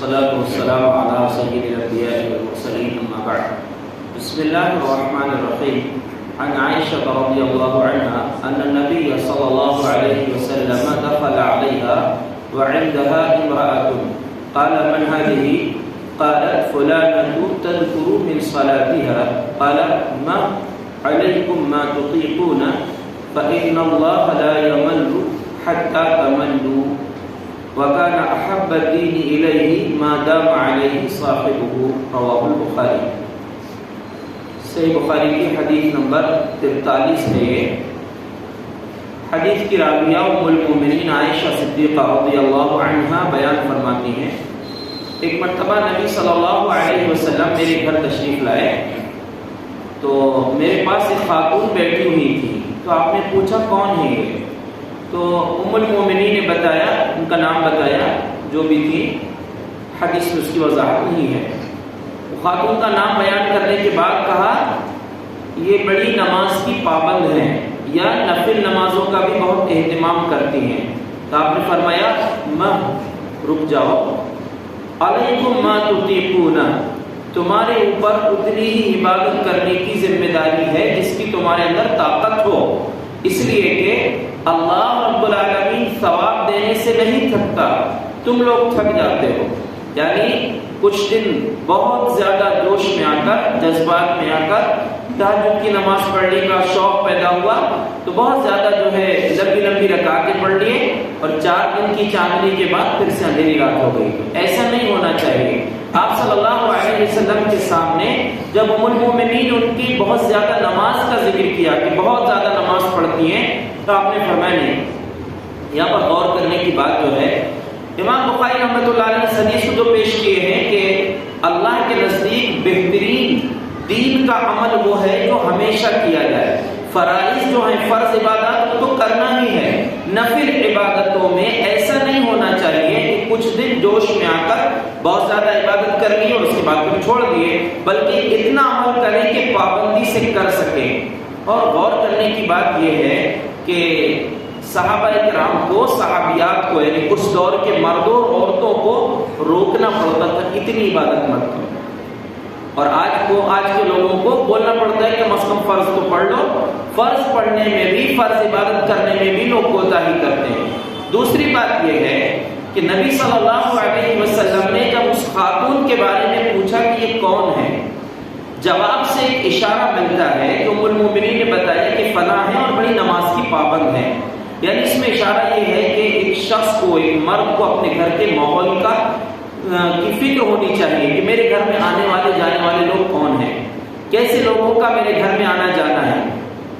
والصلاة والسلام على سيد الأنبياء والمرسلين أما بعد. بسم الله الرحمن الرحيم. عن عائشة رضي الله عنها أن النبي صلى الله عليه وسلم دخل عليها وعندها امرأة قال من هذه؟ قالت فلانة تذكر من صلاتها. قال ما عليكم ما تطيقون فإن الله لا يمل حتى تملوا وكان أحب الدين إليه ما دام عليه صاحبه. رواه البخاری. صحیح بخاری کی حدیث نمبر 43 ہے. یہ حدیث کی راویہ ام المومنین عائشہ صدیقہ رضی اللہ عنہا بیان فرماتی ہیں ایک مرتبہ نبی صلی اللہ علیہ وسلم میرے گھر تشریف لائے تو میرے پاس ایک خاتون بیٹھی ہوئی تھی. تو آپ نے پوچھا کون ہے یہ؟ تو ام المومنین نے بتایا، ان کا نام بتایا جو بھی تھی، حدیث میں اس کی وضاحت نہیں ہے. خاتون کا نام بیان کرنے کے بعد کہا یہ بڑی نماز کی پابند ہیں یا نفل نمازوں کا بھی بہت اہتمام کرتی ہیں. تو آپ نے فرمایا رک جاؤ، علیکم ما تطیقون، تمہارے اوپر اتنی ہی عبادت کرنے کی ذمہ داری ہے جس کی تمہارے اندر طاقت ہو، اس لیے کہ اللہ رب العالمین ثواب دینے سے نہیں تھکتا، تم لوگ تھک جاتے ہو. یعنی کچھ دن بہت زیادہ جوش میں آ کر، جذبات میں آ کر تہجد کی نماز پڑھنے کا شوق پیدا ہوا تو بہت زیادہ جو ہے لمبی لمبی رکعتیں پڑھ لیے اور 4 دن کی چاندنی کے بعد پھر سے اندھیری رات ہو گئی. ایسا نہیں ہونا چاہیے. آپ صلی اللہ علیہ وسلم کے سامنے جب ام المومنین ان کی بہت زیادہ نماز کا ذکر کیا کہ بہت زیادہ نماز پڑھتی ہیں تو آپ نے فرمایا نہیں. یہاں پر غور کرنے کی بات جو ہے، امام بخاری رحمۃ اللہ علیہ نے حدیث کو جو پیش کیے ہیں کہ اللہ کے نزدیک بہترین دین کا عمل وہ ہے جو ہمیشہ کیا جائے. فرائض جو ہیں، فرض عبادات کو تو کرنا ہی ہے. نفل عبادتوں میں ایسا نہیں ہونا چاہیے کہ کچھ دن جوش میں آ کر بہت زیادہ عبادت کر لی اور اس کے بعد پھر چھوڑ دیے، بلکہ اتنا عمل کریں کہ پابندی سے کر سکیں. اور غور کرنے کی بات یہ ہے کہ صحابہ کرام کو، صحابیات کو، یعنی اس دور کے مردوں اور عورتوں کو روکنا پڑتا تھا اتنی عبادت مت کرو. اور آج کے لوگوں کو بولنا پڑتا ہے کہ کم از کم فرض تو پڑھ لو. فرض پڑھنے میں بھی، فرض عبادت کرنے میں بھی لوگ کوتاہی کرتے ہیں. دوسری بات یہ ہے کہ نبی صلی اللہ علیہ وسلم نے جب اس خاتون کے بارے میں پوچھا کہ یہ کون ہے، جواب سے ایک اشارہ ملتا ہے کہ ام المومنین نے بتایا کہ فلاں ہے اور بڑی نماز کی پابند ہے. یعنی اس میں اشارہ یہ ہے کہ ایک شخص کو، ایک مرد کو اپنے گھر کے ماحول کی فکر ہونی چاہیے کہ میرے گھر میں آنے والے جانے والے لوگ کون ہیں، کیسے لوگوں کا میرے گھر میں آنا جانا ہے.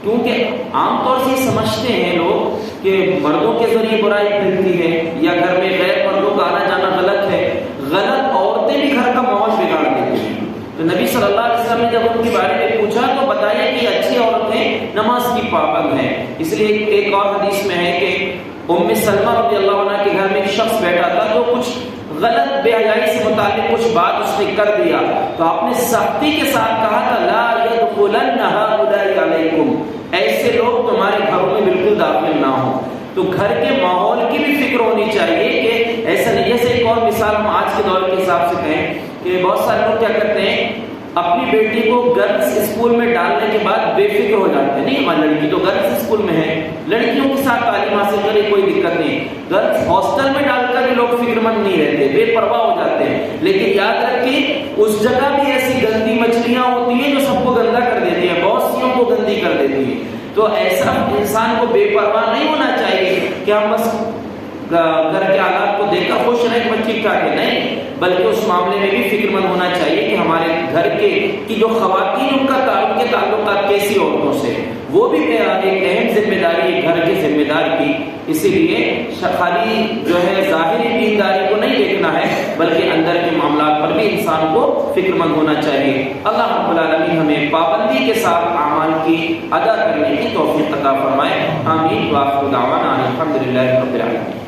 کیونکہ عام طور سے سمجھتے ہیں لوگ کہ مردوں کے ذریعے برائی پھیلتی ہے یا گھر میں غیر مردوں کا آنا جانا غلط ہے. غلط عورتیں بھی گھر کا ماحول بگاڑ دیتی ہیں. تو نبی صلی اللہ علیہ وسلم نے جب ان کے بارے میں پوچھا تو بتایا کہ اچھی عورتیں نماز کی پابند ہیں. اس لیے ایک اور حدیث میں ہے کہ ام سلمہ رضی اللہ عنہ کے گھر میں ایک شخص بیٹھا تھا جو کچھ غلط بے حیائی سے متعلق کچھ بات اس نے کر دیا تو آپ نے سختی کے ساتھ کہا تھا لا يدخلن هؤلاء علیکم، ایسے لوگ تمہارے گھروں میں بالکل داخل نہ ہوں. تو گھر کے ماحول کی بھی فکر ہونی چاہیے کہ ایسا نہیں. جیسے ایک اور مثال ہم آج کے دور کے حساب سے کہیں کہ بہت سارے لوگ کیا کرتے ہیں، اپنی بیٹی کو گرلس اسکول میں ڈالنے کے بعد بے فکر ہو جاتے ہیں. نہیں، ہماری لڑکی تو گرلس اسکول میں ہے، لڑکیوں کے ساتھ تعلیم حاصل کرے کوئی دقت نہیں. گرلس ہاسٹل میں ڈال کر بھی لوگ فکر مند نہیں رہتے، بے پرواہ ہو جاتے ہیں. لیکن یاد رکھیں اس جگہ بھی ایسی گندی مچھلیاں ہوتی ہیں جو سب کو گندا کر دیتی ہیں، بہت سیوں کو گندی کر دیتی ہیں. تو ایسا انسان کو بے پرواہ نہیں ہونا چاہیے کہ ہم بس گھر کے حالات کو دیکھ کر خوش رہیں کہ بس ٹھیک ٹھاک ہے. نہیں، بلکہ اس معاملے میں بھی فکر مند ہونا چاہیے کہ ہمارے گھر کی جو خواتین ان کا تعلقات کیسی عورتوں سے، وہ بھی ایک اہم ذمہ داری ہے گھر کے ذمہ دار کی. اسی لیے خالی جو ہے ظاہری دینداری کو نہیں دیکھنا ہے بلکہ اندر کے معاملات پر بھی انسان کو فکر مند ہونا چاہیے. اللہ رب العالمین ہمیں پابندی کے ساتھ اعمال کی ادا کرنے کی توفیق عطا فرمائے. آمین. وآخر دعوانا الحمدللہ رب العالمین.